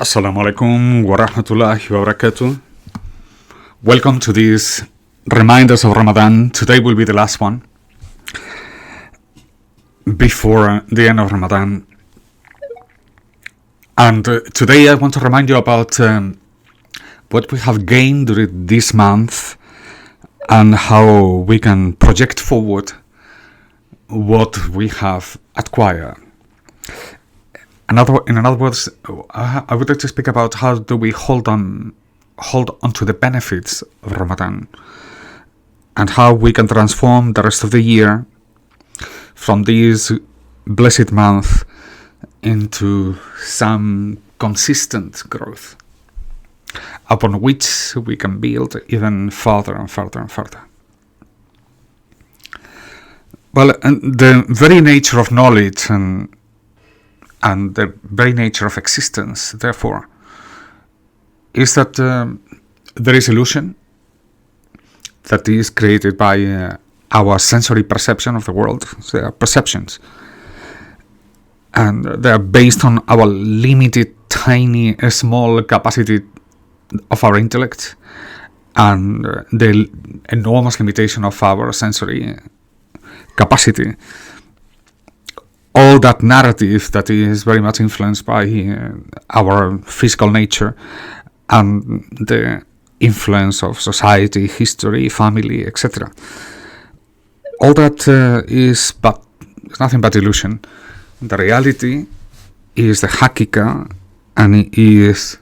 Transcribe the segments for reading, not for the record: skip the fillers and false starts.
Assalamu alaikum wa rahmatullahi wa barakatuh. Welcome to these reminders of Ramadan. Today will be the last one before the end of Ramadan. And today I want to remind you about what we have gained during this month and how we can project forward what we have acquired. In other words, I would like to speak about how do we hold on to the benefits of Ramadan and how we can transform the rest of the year from this blessed month into some consistent growth upon which we can build even further and further and further. Well, and the very nature of knowledge and the very nature of existence, therefore, is that there is illusion that is created by our sensory perception of the world. So they are perceptions. And they are based on our limited, tiny, small capacity of our intellect and the enormous limitation of our sensory capacity. All that narrative that is very much influenced by our physical nature and the influence of society, history, family, etc. All that is nothing but illusion. The reality is the hakika, and it is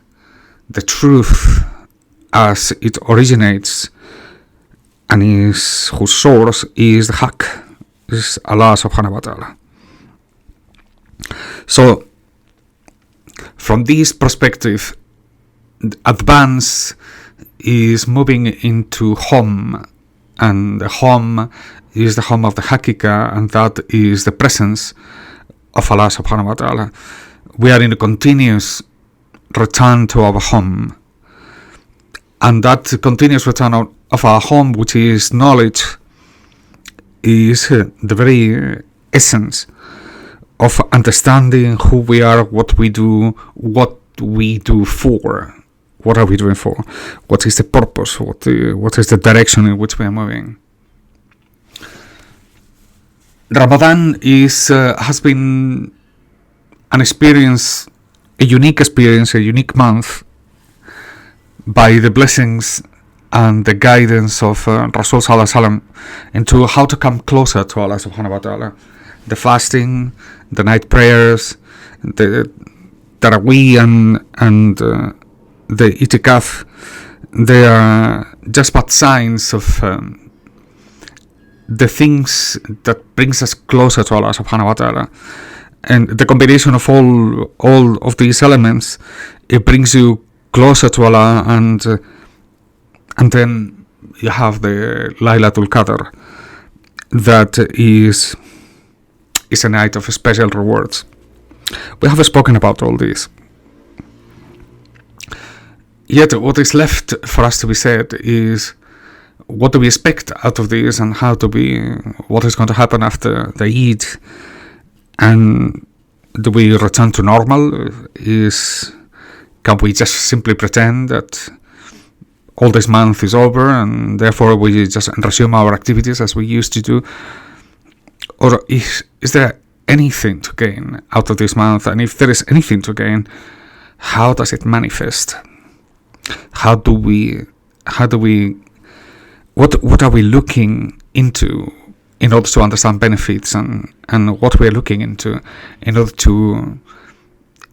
the truth as it originates, and whose source is the haq, is Allah subhanahu wa ta'ala. So, from this perspective, advance is moving into home, and the home is the home of the hakika, and that is the presence of Allah subhanahu wa ta'ala. We are in a continuous return to our home, and that continuous return of our home, which is knowledge, is the very essence of understanding who we are, what we do for. What are we doing for? What is the purpose? What is the direction in which we are moving? Ramadan has been an experience, a unique experience, a unique month by the blessings and the guidance of Rasul Sallallahu Alaihi Wasallam into how to come closer to Allah subhanahu wa ta'ala. The fasting, the night prayers, the tarawih and the itikaf, they are just but signs of the things that brings us closer to Allah subhanahu wa ta'ala. And the combination of all of these elements, it brings you closer to Allah, and then you have the Laylatul Qadr, that is a night of special rewards. We have spoken about all this. Yet what is left for us to be said is, what do we expect out of this, and what is going to happen after the Eid? And do we return to normal? Can we just simply pretend that all this month is over and therefore we just resume our activities as we used to do? Or is there anything to gain out of this month? And if there is anything to gain, how does it manifest? What are we looking into in order to understand benefits, and what we are looking into in order to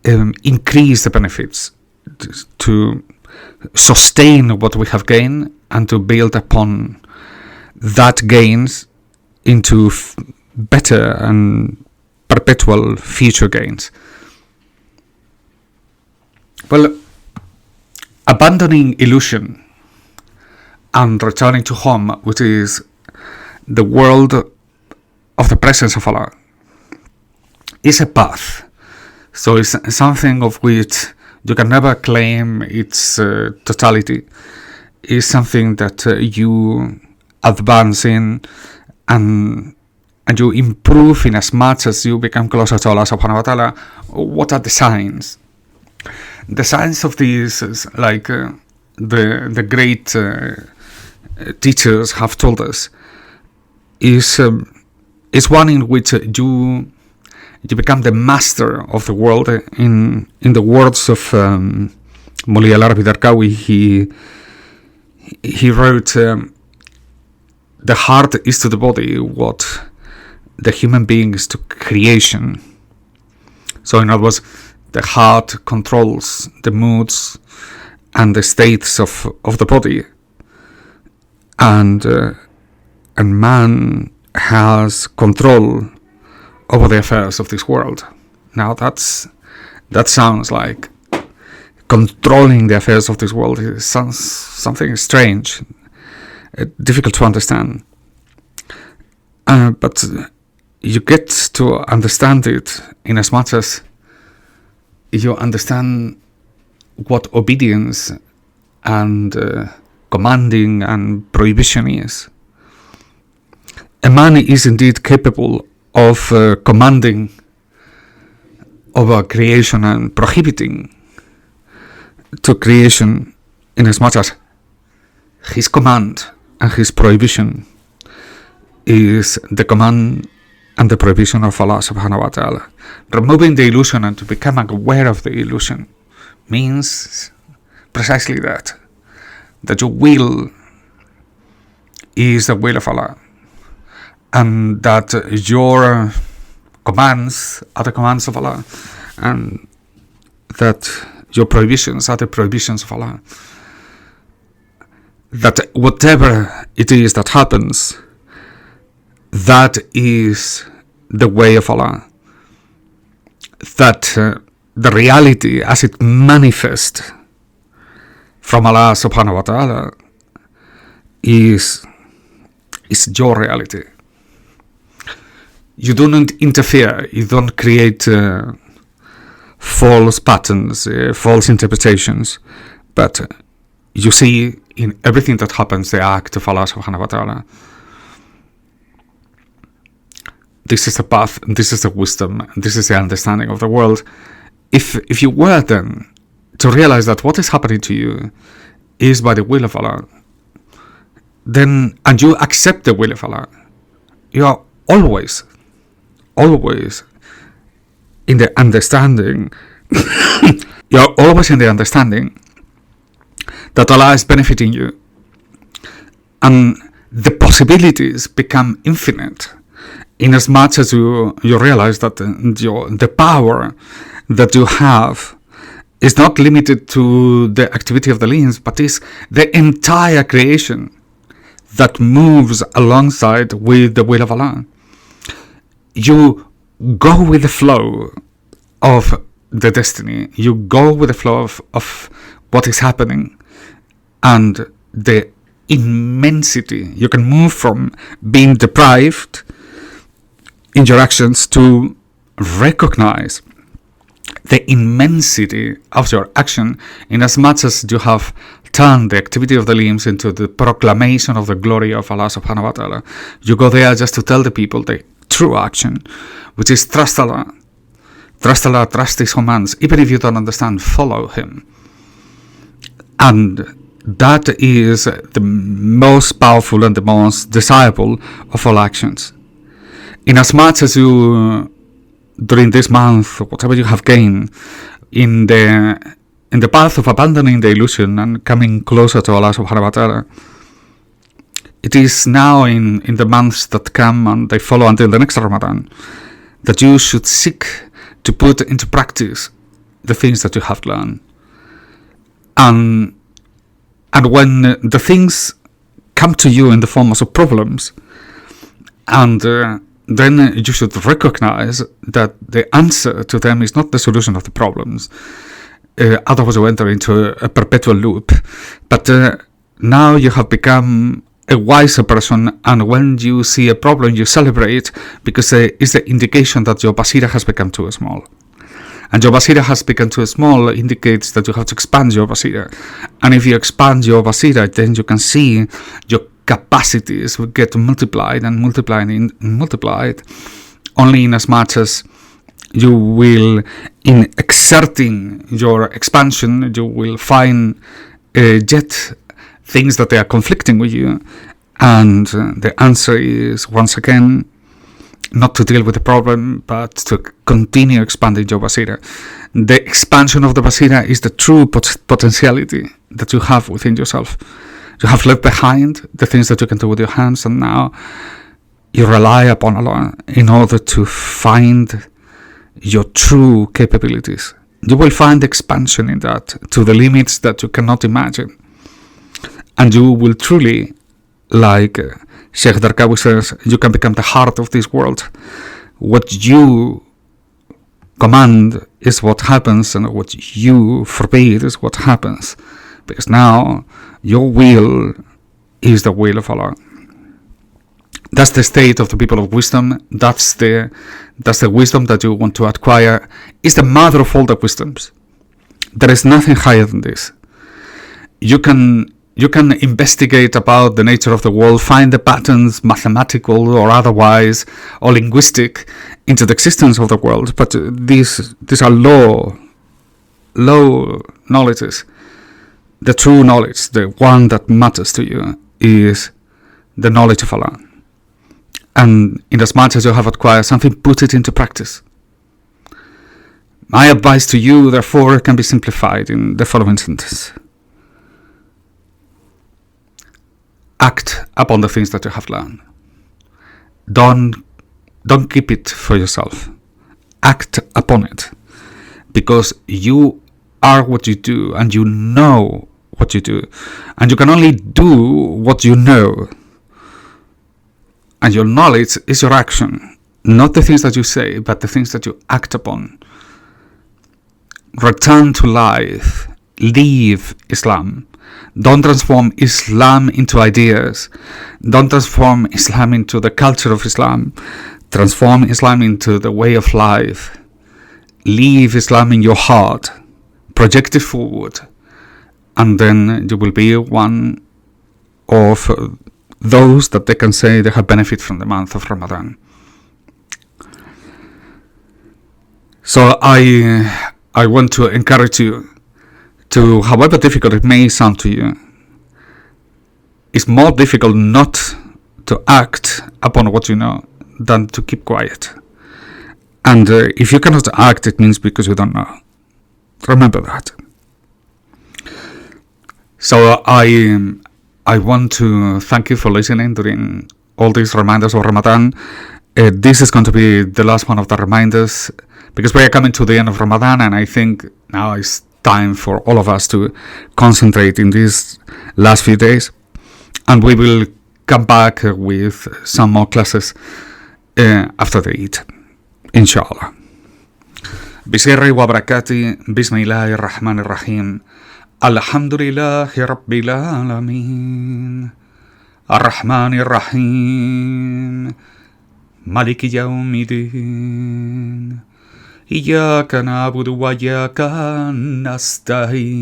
increase the benefits, to sustain what we have gained, and to build upon that gains into better and perpetual future gains? Well, abandoning illusion and returning to home, which is the world of the presence of Allah, is a path. So it's something of which you can never claim its totality. It's something that you advance in, and you improve in as much as you become closer to Allah subhanahu wa ta'ala. What are the signs? the science of this is like the great teachers have told us is one in which you become the master of the world. In the words of Molly Al-Arabi Darqawi, he wrote, the heart is to the body what the human being is to creation. So in other words, the heart controls the moods and the states of the body, and man has control over the affairs of this world. Now that sounds like controlling the affairs of this world. It sounds something strange, difficult to understand. But you get to understand it in as much as you understand what obedience and commanding and prohibition is. A man is indeed capable of commanding over creation and prohibiting to creation, in as much as his command and his prohibition is the command and the prohibition of Allah subhanahu wa ta'ala. Removing the illusion and to become aware of the illusion means precisely that your will is the will of Allah, and that your commands are the commands of Allah, and that your prohibitions are the prohibitions of Allah. That whatever it is that happens, that is the way of Allah. That the reality as it manifests from Allah subhanahu wa ta'ala is your reality. You do not interfere, you don't create false patterns, false interpretations, but you see in everything that happens the act of Allah subhanahu wa ta'ala. This is the path, this is the wisdom, this is the understanding of the world. If you were then to realize that what is happening to you is by the will of Allah, then, and you accept the will of Allah, you are always in the understanding, you are always in the understanding that Allah is benefiting you, and the possibilities become infinite, in as much as you realize that the power that you have is not limited to the activity of the limbs, but is the entire creation that moves alongside with the will of Allah. You go with the flow of the destiny. You go with the flow of what is happening, and the immensity. You can move from being deprived in your actions to recognize the immensity of your action, in as much as you have turned the activity of the limbs into the proclamation of the glory of Allah subhanahu wa ta'ala. You go there just to tell the people the true action, which is trust Allah. Trust Allah, trust His commands. Even if you don't understand, follow Him. And that is the most powerful and the most desirable of all actions. In as much as you, during this month, whatever you have gained in the path of abandoning the illusion and coming closer to Allah subhanahu wa ta'ala, it is now in the months that come and they follow until the next Ramadan that you should seek to put into practice the things that you have learned. And when the things come to you in the form of problems, and then you should recognize that the answer to them is not the solution of the problems. Otherwise you enter into a perpetual loop. But now you have become a wiser person, and when you see a problem you celebrate, because it's the indication that your basira has become too small. And your basira has become too small indicates that you have to expand your basira. And if you expand your basira, then you can see your capacities will get multiplied and multiplied, only in as much as You will, in exerting your expansion, you will find yet things that they are conflicting with you. And the answer is, once again, not to deal with the problem, but to continue expanding your basira. The expansion of the basira is the true potentiality that you have within yourself. You have left behind the things that you can do with your hands, and now you rely upon Allah in order to find your true capabilities. You will find expansion in that to the limits that you cannot imagine. And you will truly, like Sheikh Darkawi says, you can become the heart of this world. What you command is what happens, and what you forbid is what happens. Because now your will is the will of Allah. That's the state of the people of wisdom. That's the wisdom that you want to acquire. It's the mother of all the wisdoms. There is nothing higher than this. You can investigate about the nature of the world, find the patterns, mathematical or otherwise, or linguistic, into the existence of the world. But these are low knowledges. The true knowledge, the one that matters to you, is the knowledge of Allah. And in as much as you have acquired something, put it into practice. My advice to you, therefore, can be simplified in the following sentence. Act upon the things that you have learned. Don't keep it for yourself. Act upon it. Because you are what you do, and you know what you do. And you can only do what you know. And your knowledge is your action. Not the things that you say, but the things that you act upon. Return to life. Leave Islam. Don't transform Islam into ideas. Don't transform Islam into the culture of Islam. Transform Islam into the way of life. Leave Islam in your heart. Project it forward. And then you will be one of those that they can say they have benefit from the month of Ramadan. So I want to encourage you to, however difficult it may sound to you, it's more difficult not to act upon what you know than to keep quiet. And if you cannot act, it means because you don't know. Remember that. So I want to thank you for listening during all these reminders of Ramadan. This is going to be the last one of the reminders, because we are coming to the end of Ramadan, and I think now it's time for all of us to concentrate in these last few days. And we will come back with some more classes after the Eid, inshallah. Bisirri wa barakati, bismillahir rahmanir rahim. Alhamdulillahi rabbil alamin. Ar-Rahmanir Rahim. Maliki yawmiddin. Iyyaka na'budu wa iyyaka nasta'in.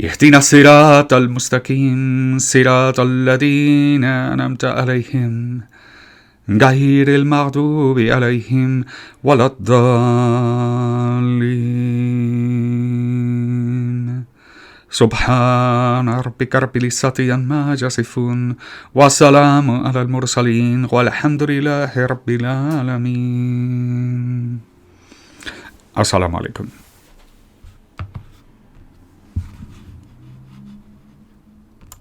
اهدنا الصراط المستقيم صراط الذين أنعمت عليهم غير المغضوب عليهم ولا الضالين. سبحان ربك رب العزة عما يصفون وسلام على المرسلين والحمد لله رب العالمين. السلام عليكم.